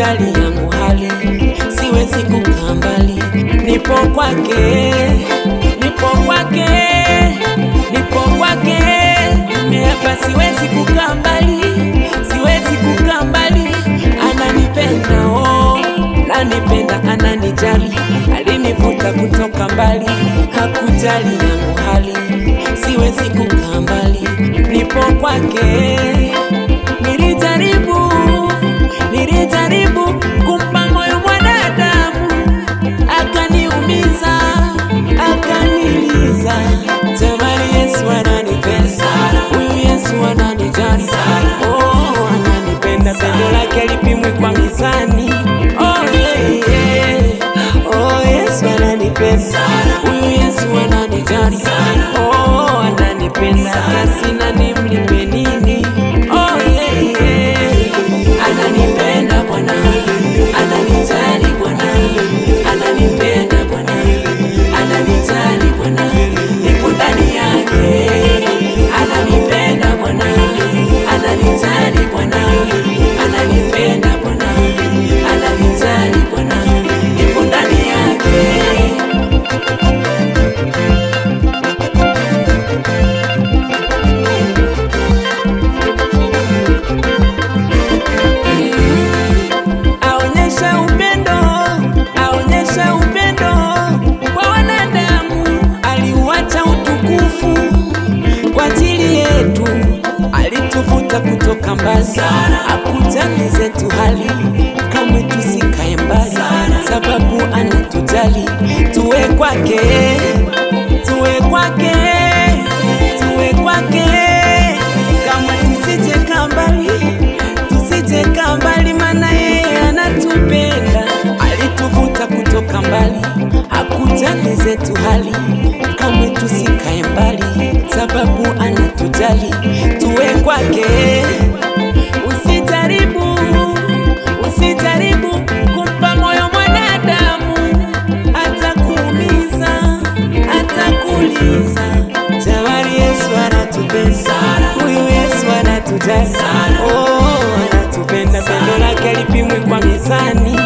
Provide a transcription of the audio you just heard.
hakujali yangu hali, siwezi kukaa mbali. Nipo kwake, nipo kwake, nipo kwake. Nimeapa siwezi kukaa mbali, siwezi kukaa mbali. Ananipenda, oh, ananipenda, ananijali. Alinivuta kutoka mbali, hakujali yangu hali, siwezi kukaa mbali. Nipo kwake. Nilijaribu kumpa moyo mwanadamu, akaniumiza, akaniliza. Jamani, Yesu ananipenda, huyu Yesu ananijali. Oh, ananipenda, pendo lake lipimwi kwa mizani. Oh, yeah, yeah. Oh, Yesu ananipenda, huyu Yesu ananijali. Oh, ananipenda, sina nimlipe nini. Oh, yeah, yeah. Ananipenda Bwana, ananijali Bwana, ananipenda Bwana, ananijali Bwana, nipo ndani yake. Ananipenda Bwana, ananijali Bwana, ananipenda Bwana, ananijali Bwana, nipo ndani yake. Alituvuta kutoka mbali, hakujali zetu hali, kamwe tusikae mbali, sababu anatujali. Tuwe kwake, tuwe kwake, tuwe kwake, kama tusije mbali, tusije mbali, maana yeye anatupenda. Alituvuta kutoka mbali, hakujali zetu hali, kamwe tusikae mbali, sababu anatujali. Tuwe kwake. Usijaribu kumpa moyo mwanadamu, atakuumiza, atakuliza. Jamani, Yesu anatupenda, huyu Yesu anatujali. Oh, anatupenda, pendo lake lipimwi kwa mizani.